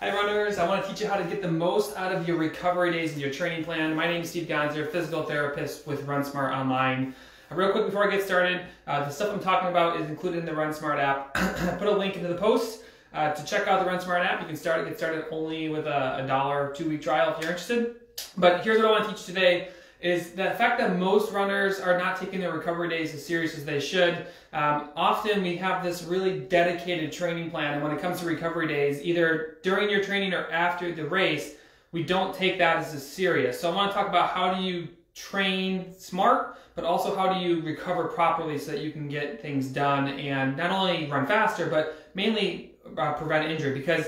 Hi runners, I want to teach you how to get the most out of your recovery days in your training plan. My name is Steve Gonzer, physical therapist with RunSmart Online. Real quick before I get started, the stuff I'm talking about is included in the RunSmart app. I put a link into the post to check out the RunSmart app. You can get started only with a $1 2-week trial if you're interested. But here's what I want to teach you today is the fact that most runners are not taking their recovery days as serious as they should. Often we have this really dedicated training plan, and when it comes to recovery days, either during your training or after the race, we don't take that as serious. So I want to talk about how do you train smart, but also how do you recover properly so that you can get things done and not only run faster, but mainly prevent injury, because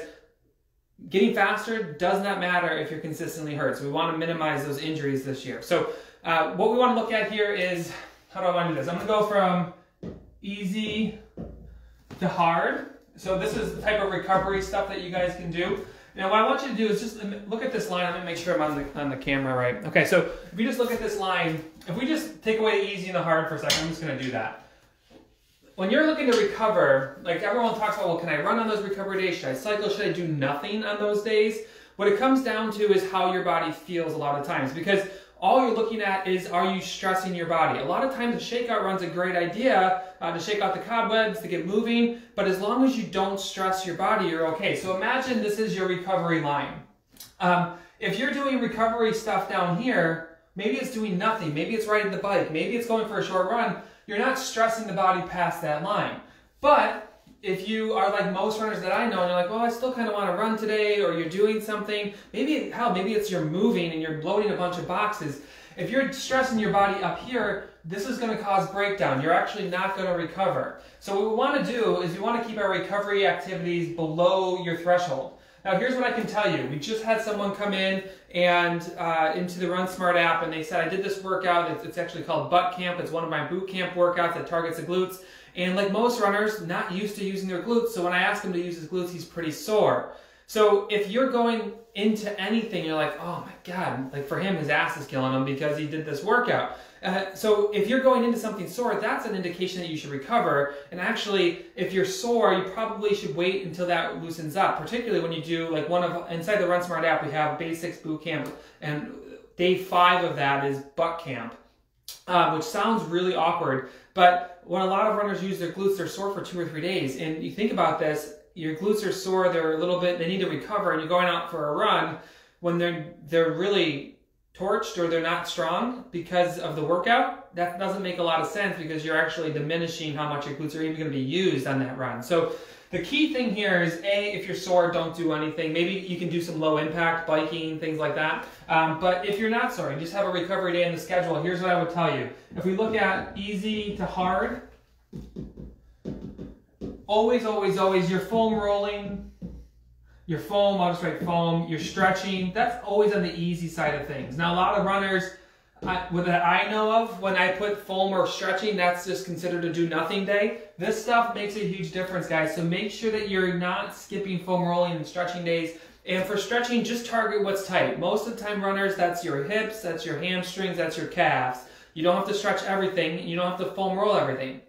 getting faster does not matter if you're consistently hurt. So we want to minimize those injuries this year. So what we want to look at here is, how do I want to do this? I'm going to go from easy to hard. So this is the type of recovery stuff that you guys can do. Now what I want you to do is just look at this line. I'm going to make sure I'm on the camera right. Okay, so if you just look at this line, if we just take away the easy and the hard for a second, I'm just going to do that. When you're looking to recover, like everyone talks about, well, can I run on those recovery days? Should I cycle? Should I do nothing on those days? What it comes down to is how your body feels a lot of times, because all you're looking at is, are you stressing your body? A lot of times a shakeout run's a great idea to shake out the cobwebs, to get moving, but as long as you don't stress your body, you're okay. So imagine this is your recovery line. If you're doing recovery stuff down here, maybe it's doing nothing, maybe it's riding the bike, maybe it's going for a short run, you're not stressing the body past that line. But if you are like most runners that I know, and you're like, well, I still kind of want to run today, or you're doing something, maybe, hell, maybe it's you're moving and you're loading a bunch of boxes. If you're stressing your body up here, this is going to cause breakdown. You're actually not going to recover. So what we want to do is we want to keep our recovery activities below your threshold. Now here's what I can tell you. We just had someone come in and into the RunSmart app, and they said, I did this workout. It's actually called Butt Camp. It's one of my boot camp workouts that targets the glutes. And like most runners, not used to using their glutes. So when I asked him to use his glutes, he's pretty sore. So if you're going into anything, you're like, oh my God, like for him, his ass is killing him because he did this workout. So if you're going into something sore, that's an indication that you should recover. And actually, if you're sore, you probably should wait until that loosens up, particularly when you do like inside the RunSmart app, we have Basics Boot Camp, and day 5 of that is Butt Camp, which sounds really awkward. But when a lot of runners use their glutes, they're sore for 2 or 3 days. And you think about this, your glutes are sore, they're a little bit, they need to recover, and you're going out for a run when they're really torched or they're not strong because of the workout. That doesn't make a lot of sense, because you're actually diminishing how much your glutes are even going to be used on that run. So the key thing here is, A, if you're sore, don't do anything. Maybe you can do some low impact biking, things like that. But if you're not sore, you just have a recovery day in the schedule, here's what I would tell you. If we look at easy to hard, always, always, always, your foam rolling, your foam, I'll just write foam, your stretching, that's always on the easy side of things. Now, a lot of runners that I know of, when I put foam or stretching, that's just considered a do nothing day. This stuff makes a huge difference, guys. So make sure that you're not skipping foam rolling and stretching days. And for stretching, just target what's tight. Most of the time, runners, that's your hips, that's your hamstrings, that's your calves. You don't have to stretch everything. You don't have to foam roll everything.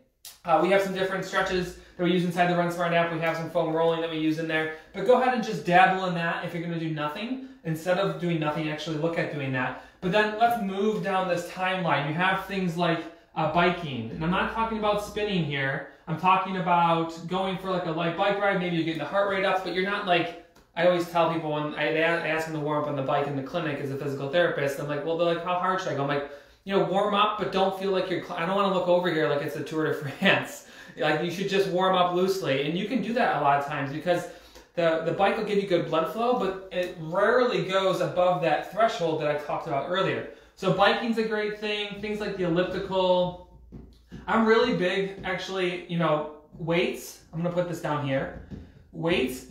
We have some different stretches that we use inside the RunSmart app. We have some foam rolling that we use in there. But go ahead and just dabble in that if you're going to do nothing. Instead of doing nothing, actually look at doing that. But then let's move down this timeline. You have things like biking. And I'm not talking about spinning here. I'm talking about going for like a light bike ride. Maybe you're getting the heart rate up, but you're not like, I always tell people when I ask them to warm up on the bike in the clinic as a physical therapist, I'm like, well, they're like, how hard should I go? I'm like, you know, warm up, but don't feel like I don't want to look over here like it's the Tour de France. Like, you should just warm up loosely. And you can do that a lot of times, because the bike will give you good blood flow, but it rarely goes above that threshold that I talked about earlier. So biking's a great thing. Things like the elliptical. I'm really big, actually, you know, weights. I'm going to put this down here. Weights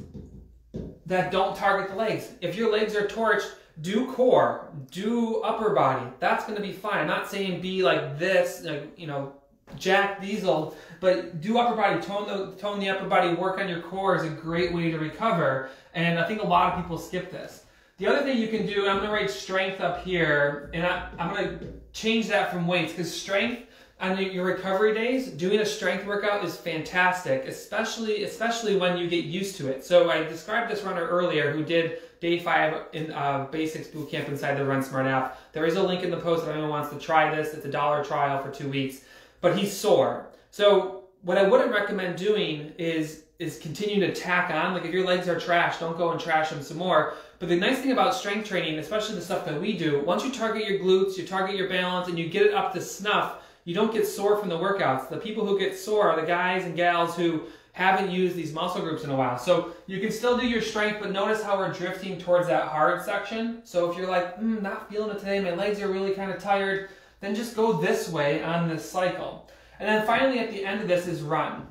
that don't target the legs. If your legs are torched, do core, do upper body. That's going to be fine. I'm not saying be like this, you know, Jack Diesel, but do upper body, tone the upper body, work on your core is a great way to recover. And I think a lot of people skip this. The other thing you can do, I'm going to write strength up here, and I'm going to change that from weights, because strength, on your recovery days, doing a strength workout is fantastic, especially when you get used to it. So I described this runner earlier who did day 5 in basics boot camp inside the RunSmart app. There is a link in the post if anyone wants to try this. It's a $1 trial for 2 weeks, but he's sore. So what I wouldn't recommend doing is continuing to tack on. Like if your legs are trash, don't go and trash them some more. But the nice thing about strength training, especially the stuff that we do, once you target your glutes, you target your balance, and you get it up to snuff, you don't get sore from the workouts. The people who get sore are the guys and gals who haven't used these muscle groups in a while. So you can still do your strength, but notice how we're drifting towards that hard section. So if you're like, not feeling it today, my legs are really kind of tired, then just go this way on this cycle. And then finally at the end of this is run.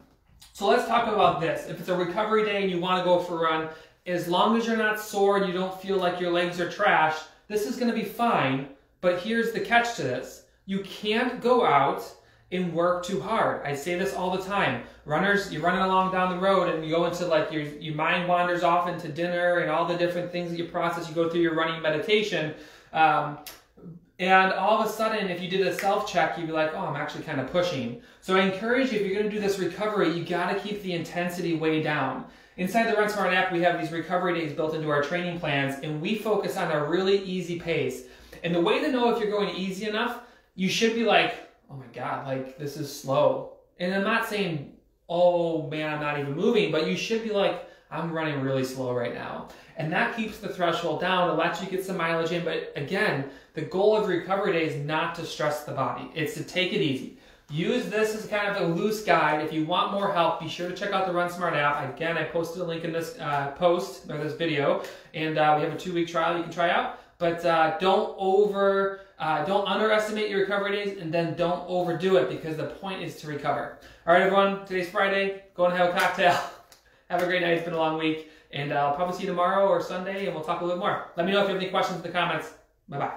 So let's talk about this. If it's a recovery day and you want to go for a run, as long as you're not sore and you don't feel like your legs are trash, this is going to be fine. But here's the catch to this. You can't go out and work too hard. I say this all the time. Runners, you're running along down the road and you go into like your mind wanders off into dinner and all the different things that you process. You go through your running meditation. And all of a sudden, if you did a self-check, you'd be like, oh, I'm actually kind of pushing. So I encourage you, if you're going to do this recovery, you got to keep the intensity way down. Inside the RunSmart app, we have these recovery days built into our training plans, and we focus on a really easy pace. And the way to know if you're going easy enough, you should be like, oh my God, like this is slow. And I'm not saying, oh man, I'm not even moving, but you should be like, I'm running really slow right now. And that keeps the threshold down. It lets you get some mileage in. But again, the goal of recovery day is not to stress the body. It's to take it easy. Use this as kind of a loose guide. If you want more help, be sure to check out the RunSmart app. Again, I posted a link in this post or this video, and we have a 2-week trial you can try out. But don't underestimate your recovery days, and then don't overdo it because the point is to recover. All right, everyone. Today's Friday. Go and have a cocktail. Have a great night. It's been a long week, and I'll probably see you tomorrow or Sunday, and we'll talk a little bit more. Let me know if you have any questions in the comments. Bye-bye.